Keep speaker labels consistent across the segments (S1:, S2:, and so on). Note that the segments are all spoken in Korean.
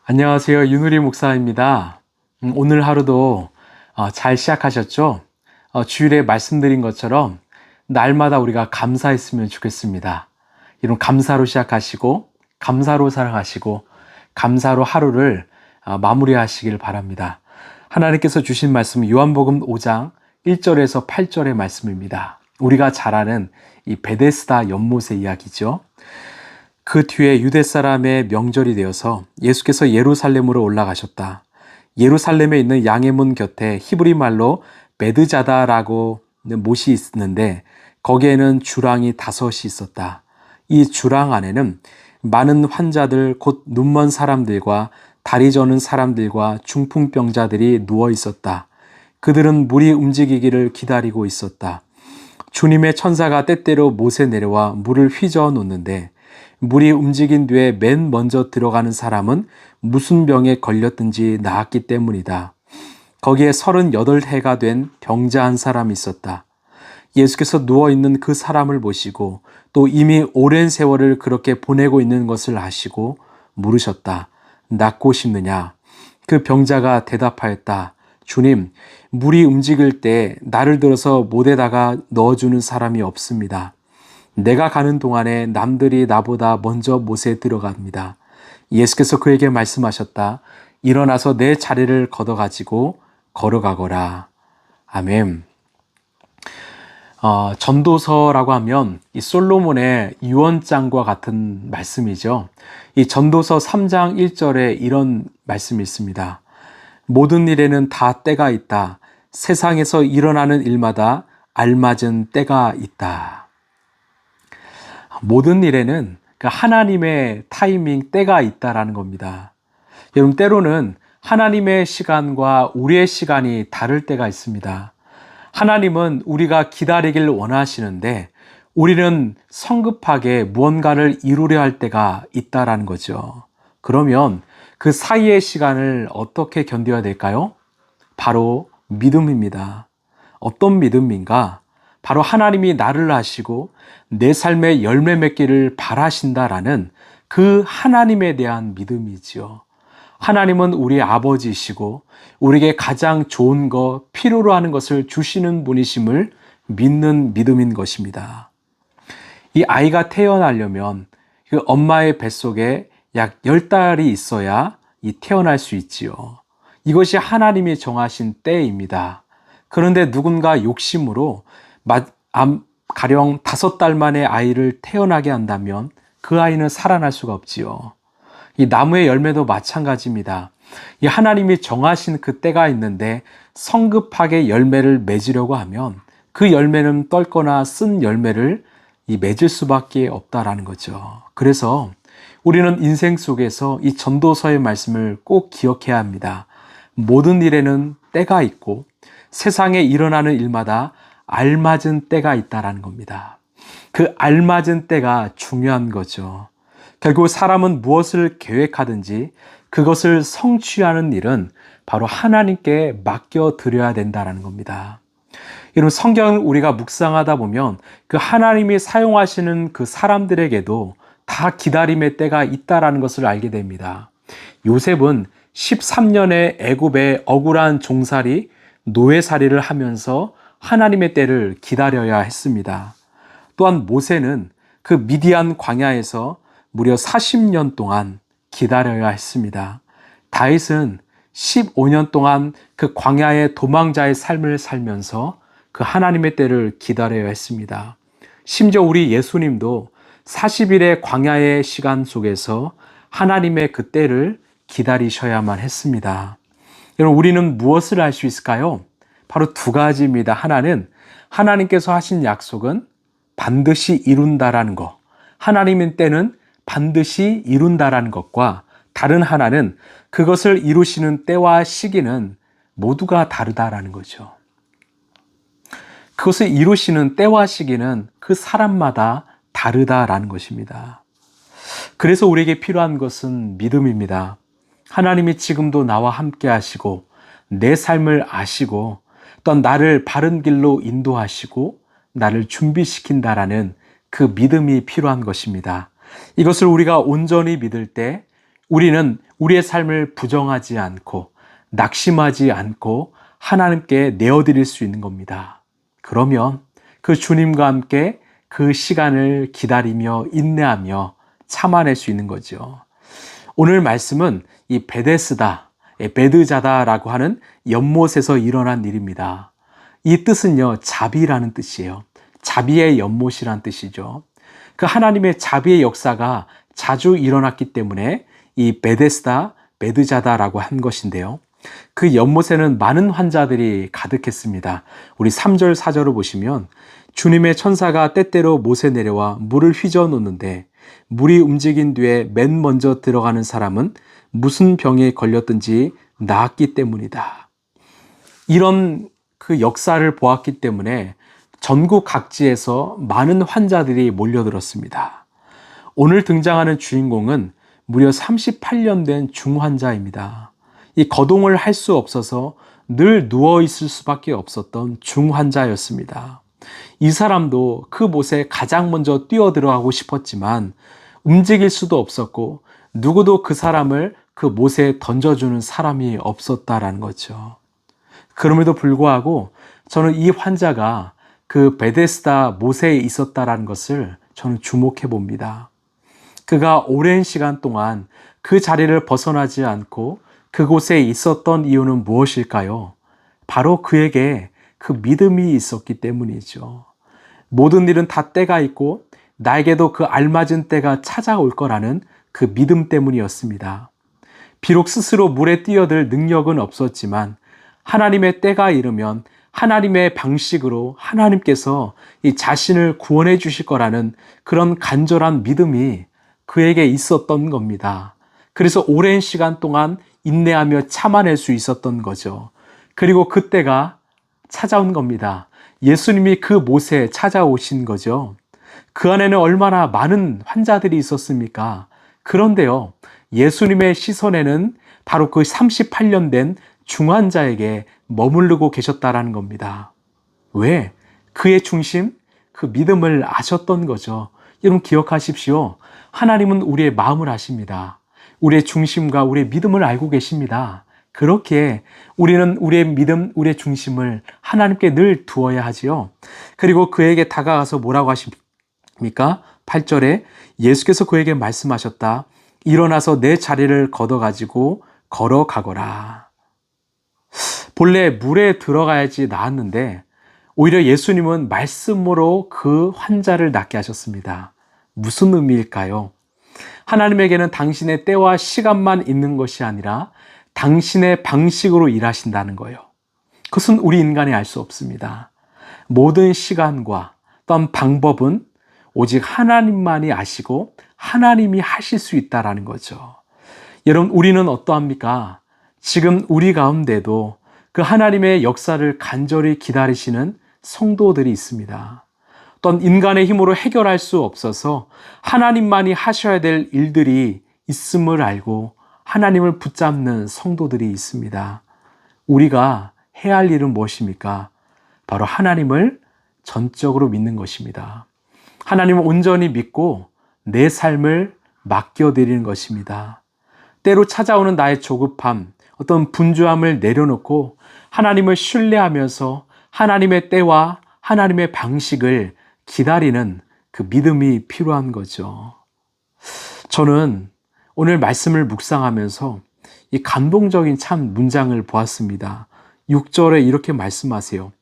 S1: 안녕하세요. 윤우리 목사입니다. 오늘 하루도 잘 시작하셨죠? 주일에 말씀드린 것처럼 날마다 우리가 감사했으면 좋겠습니다. 이런 감사로 시작하시고 감사로 살아가시고 감사로 하루를 마무리하시길 바랍니다. 하나님께서 주신 말씀은 요한복음 5장 1절에서 8절의 말씀입니다. 우리가 잘 아는 이 베데스다 연못의 이야기죠. 그 뒤에 유대 사람의 명절이 되어서 예수께서 예루살렘으로 올라가셨다. 예루살렘에 있는 양의 문 곁에 히브리 말로 베드자다라고 못이 있는데 거기에는 주랑이 5이 있었다. 이 주랑 안에는 많은 환자들 곧 눈먼 사람들과 다리 저는 사람들과 중풍병자들이 누워 있었다. 그들은 물이 움직이기를 기다리고 있었다. 주님의 천사가 때때로 못에 내려와 물을 휘저어 놓는데 물이 움직인 뒤에 맨 먼저 들어가는 사람은 무슨 병에 걸렸든지 나았기 때문이다. 거기에 38해가 된 병자 한 사람이 있었다. 예수께서 누워있는 그 사람을 보시고 또 이미 오랜 세월을 그렇게 보내고 있는 것을 아시고 물으셨다. 낫고 싶느냐? 그 병자가 대답하였다. 주님, 물이 움직일 때 나를 들어서 못에다가 넣어주는 사람이 없습니다. 내가 가는 동안에 남들이 나보다 먼저 못에 들어갑니다. 예수께서 그에게 말씀하셨다. 일어나서 내 자리를 걷어가지고 걸어가거라. 아멘. 전도서라고 하면 이 솔로몬의 유언장과 같은 말씀이죠. 이 전도서 3장 1절에 이런 말씀이 있습니다. 모든 일에는 다 때가 있다. 세상에서 일어나는 일마다 알맞은 때가 있다. 모든 일에는 하나님의 타이밍, 때가 있다라는 겁니다. 여러분, 때로는 하나님의 시간과 우리의 시간이 다를 때가 있습니다. 하나님은 우리가 기다리길 원하시는데 우리는 성급하게 무언가를 이루려 할 때가 있다라는 거죠. 그러면 그 사이의 시간을 어떻게 견뎌야 될까요? 바로 믿음입니다. 어떤 믿음인가? 바로 하나님이 나를 아시고 내 삶에 열매 맺기를 바라신다라는 그 하나님에 대한 믿음이지요. 하나님은 우리 아버지이시고 우리에게 가장 좋은 것, 필요로 하는 것을 주시는 분이심을 믿는 믿음인 것입니다. 이 아이가 태어나려면 그 엄마의 뱃속에 약 10달이 있어야 태어날 수 있지요. 이것이 하나님이 정하신 때입니다. 그런데 누군가 욕심으로 가령 5달 만에 아이를 태어나게 한다면 그 아이는 살아날 수가 없지요. 이 나무의 열매도 마찬가지입니다. 이 하나님이 정하신 그 때가 있는데 성급하게 열매를 맺으려고 하면 그 열매는 떨거나 쓴 열매를 맺을 수밖에 없다라는 거죠. 그래서 우리는 인생 속에서 이 전도서의 말씀을 꼭 기억해야 합니다. 모든 일에는 때가 있고 세상에 일어나는 일마다 알맞은 때가 있다라는 겁니다. 그 알맞은 때가 중요한 거죠. 결국 사람은 무엇을 계획하든지 그것을 성취하는 일은 바로 하나님께 맡겨드려야 된다는 겁니다. 이런 성경을 우리가 묵상하다 보면 그 하나님이 사용하시는 그 사람들에게도 다 기다림의 때가 있다는 것을 알게 됩니다. 요셉은 13년의 애굽의 억울한 종살이 노예살이를 하면서 하나님의 때를 기다려야 했습니다. 또한 모세는 그 미디안 광야에서 무려 40년 동안 기다려야 했습니다. 다윗은 15년 동안 그 광야의 도망자의 삶을 살면서 그 하나님의 때를 기다려야 했습니다. 심지어 우리 예수님도 40일의 광야의 시간 속에서 하나님의 그 때를 기다리셔야만 했습니다. 여러분, 우리는 무엇을 할 수 있을까요? 바로 2가지입니다. 하나는 하나님께서 하신 약속은 반드시 이룬다라는 것. 하나님의 때는 반드시 이룬다라는 것과 다른 하나는 그것을 이루시는 때와 시기는 모두가 다르다라는 거죠. 그것을 이루시는 때와 시기는 그 사람마다 다르다라는 것입니다. 그래서 우리에게 필요한 것은 믿음입니다. 하나님이 지금도 나와 함께 하시고 내 삶을 아시고 또 나를 바른 길로 인도하시고 나를 준비시킨다라는 그 믿음이 필요한 것입니다. 이것을 우리가 온전히 믿을 때 우리는 우리의 삶을 부정하지 않고 낙심하지 않고 하나님께 내어드릴 수 있는 겁니다. 그러면 그 주님과 함께 그 시간을 기다리며 인내하며 참아낼 수 있는 거죠. 오늘 말씀은 이 베데스다, 베드자다라고 하는 연못에서 일어난 일입니다. 이 뜻은요, 자비라는 뜻이에요. 자비의 연못이란 뜻이죠. 그 하나님의 자비의 역사가 자주 일어났기 때문에 이 베데스다, 베드자다라고 한 것인데요. 그 연못에는 많은 환자들이 가득했습니다. 우리 3절, 4절을 보시면 주님의 천사가 때때로 못에 내려와 물을 휘저어 놓는데 물이 움직인 뒤에 맨 먼저 들어가는 사람은 무슨 병에 걸렸든지 나았기 때문이다. 이런 그 역사를 보았기 때문에 전국 각지에서 많은 환자들이 몰려들었습니다. 오늘 등장하는 주인공은 무려 38년 된 중환자입니다. 이 거동을 할 수 없어서 늘 누워있을 수밖에 없었던 중환자였습니다. 이 사람도 그 못에 가장 먼저 뛰어들어가고 싶었지만 움직일 수도 없었고 누구도 그 사람을 그 못에 던져주는 사람이 없었다라는 거죠. 그럼에도 불구하고 저는 이 환자가 그 베데스다 못에 있었다라는 것을 저는 주목해 봅니다. 그가 오랜 시간 동안 그 자리를 벗어나지 않고 그곳에 있었던 이유는 무엇일까요? 바로 그에게 그 믿음이 있었기 때문이죠. 모든 일은 다 때가 있고 나에게도 그 알맞은 때가 찾아올 거라는 그 믿음 때문이었습니다. 비록 스스로 물에 뛰어들 능력은 없었지만 하나님의 때가 이르면 하나님의 방식으로 하나님께서 이 자신을 구원해 주실 거라는 그런 간절한 믿음이 그에게 있었던 겁니다. 그래서 오랜 시간 동안 인내하며 참아낼 수 있었던 거죠. 그리고 그때가 찾아온 겁니다. 예수님이 그 못에 찾아오신 거죠. 그 안에는 얼마나 많은 환자들이 있었습니까? 그런데요, 예수님의 시선에는 바로 그 38년 된 중환자에게 머무르고 계셨다라는 겁니다. 왜? 그의 중심, 그 믿음을 아셨던 거죠. 여러분 기억하십시오. 하나님은 우리의 마음을 아십니다. 우리의 중심과 우리의 믿음을 알고 계십니다. 그렇게 우리는 우리의 믿음, 우리의 중심을 하나님께 늘 두어야 하지요. 그리고 그에게 다가가서 뭐라고 하십니까? 8절에 예수께서 그에게 말씀하셨다. 일어나서 내 자리를 걷어가지고 걸어가거라. 본래 물에 들어가야지 나았는데 오히려 예수님은 말씀으로 그 환자를 낫게 하셨습니다. 무슨 의미일까요? 하나님에게는 당신의 때와 시간만 있는 것이 아니라 당신의 방식으로 일하신다는 거예요. 그것은 우리 인간이 알 수 없습니다. 모든 시간과 또한 방법은 오직 하나님만이 아시고 하나님이 하실 수 있다는 거죠. 여러분, 우리는 어떠합니까? 지금 우리 가운데도 그 하나님의 역사를 간절히 기다리시는 성도들이 있습니다. 또한 인간의 힘으로 해결할 수 없어서 하나님만이 하셔야 될 일들이 있음을 알고 하나님을 붙잡는 성도들이 있습니다. 우리가 해야 할 일은 무엇입니까? 바로 하나님을 전적으로 믿는 것입니다. 하나님을 온전히 믿고 내 삶을 맡겨드리는 것입니다. 때로 찾아오는 나의 조급함, 어떤 분주함을 내려놓고 하나님을 신뢰하면서 하나님의 때와 하나님의 방식을 기다리는 그 믿음이 필요한 거죠. 저는 오늘 말씀을 묵상하면서 이 감동적인 참 문장을 보았습니다. 6절에 이렇게 말씀하세요.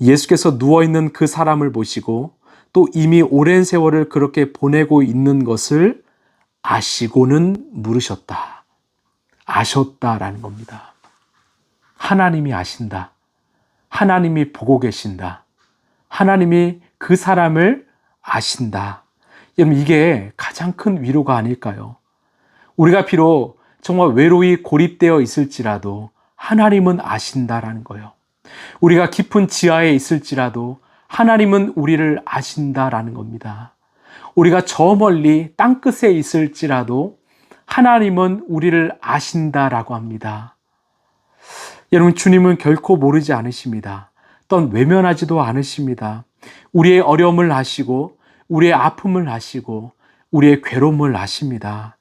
S1: 예수께서 누워있는 그 사람을 보시고 또 이미 오랜 세월을 그렇게 보내고 있는 것을 아시고는 물으셨다. 아셨다라는 겁니다. 하나님이 아신다. 하나님이 보고 계신다. 하나님이 그 사람을 아신다. 여러분, 이게 가장 큰 위로가 아닐까요? 우리가 비록 정말 외로이 고립되어 있을지라도 하나님은 아신다라는 거예요. 우리가 깊은 지하에 있을지라도 하나님은 우리를 아신다라는 겁니다. 우리가 저 멀리 땅끝에 있을지라도 하나님은 우리를 아신다라고 합니다. 여러분, 주님은 결코 모르지 않으십니다. 또한 외면하지도 않으십니다. 우리의 어려움을 아시고 우리의 아픔을 아시고 우리의 괴로움을 아십니다.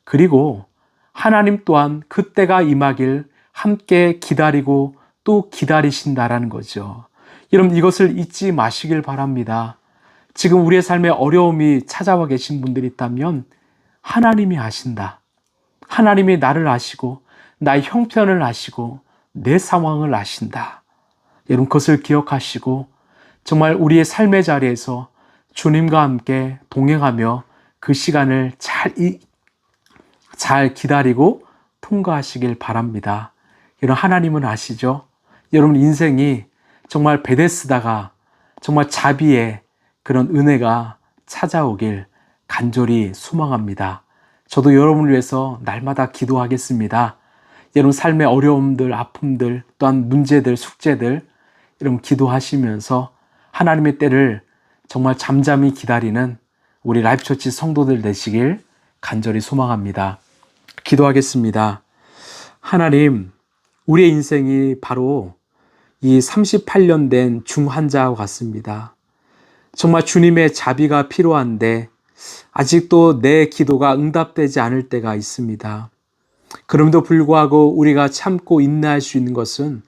S1: 그리고 하나님 또한 그때가 임하길 함께 기다리고 또 기다리신다라는 거죠. 여러분, 이것을 잊지 마시길 바랍니다. 지금 우리의 삶에 어려움이 찾아와 계신 분들이 있다면 하나님이 아신다. 하나님이 나를 아시고 나의 형편을 아시고 내 상황을 아신다. 여러분, 그것을 기억하시고 정말 우리의 삶의 자리에서 주님과 함께 동행하며 그 시간을 잘 기다리고 통과하시길 바랍니다. 여러분, 하나님은 아시죠? 여러분, 인생이 정말 베데스다가 정말 자비의 그런 은혜가 찾아오길 간절히 소망합니다. 저도 여러분을 위해서 날마다 기도하겠습니다. 여러분, 삶의 어려움들, 아픔들, 또한 문제들, 숙제들, 여러분 기도하시면서 하나님의 때를 정말 잠잠히 기다리는 우리 라이프처치 성도들 되시길 간절히 소망합니다. 기도하겠습니다. 하나님, 우리의 인생이 바로 이 38년 된 중환자와 같습니다. 정말 주님의 자비가 필요한데 아직도 내 기도가 응답되지 않을 때가 있습니다. 그럼에도 불구하고 우리가 참고 인내할 수 있는 것은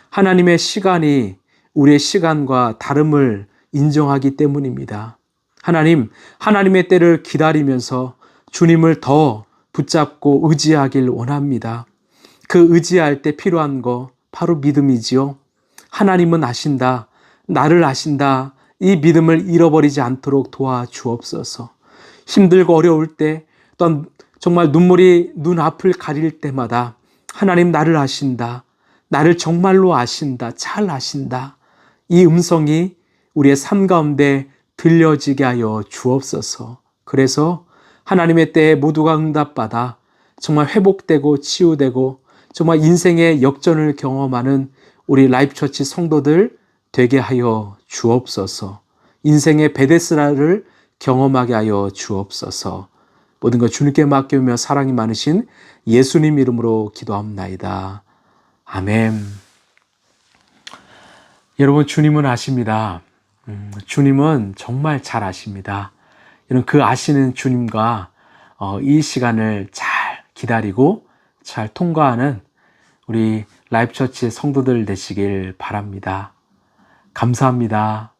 S1: 하나님의 시간이 우리의 시간과 다름을 인정하기 때문입니다. 하나님, 하나님의 때를 기다리면서 주님을 더 붙잡고 의지하길 원합니다. 그 의지할 때 필요한 거 바로 믿음이지요. 하나님은 아신다. 나를 아신다. 이 믿음을 잃어버리지 않도록 도와주옵소서. 힘들고 어려울 때, 또한 정말 눈물이 눈앞을 가릴 때마다 하나님 나를 아신다. 나를 정말로 아신다. 잘 아신다. 이 음성이 우리의 삶 가운데 들려지게 하여 주옵소서. 그래서 하나님의 때에 모두가 응답받아 정말 회복되고 치유되고 정말 인생의 역전을 경험하는 우리 라이프처치 성도들 되게 하여 주옵소서. 인생의 베데스다를 경험하게 하여 주옵소서. 모든 것 주님께 맡기며 사랑이 많으신 예수님 이름으로 기도합나이다. 아멘. 여러분, 주님은 아십니다. 주님은 정말 잘 아십니다. 여러분, 그 아시는 주님과 이 시간을 잘 기다리고 잘 통과하는 우리 라이프처치의 성도들 되시길 바랍니다. 감사합니다.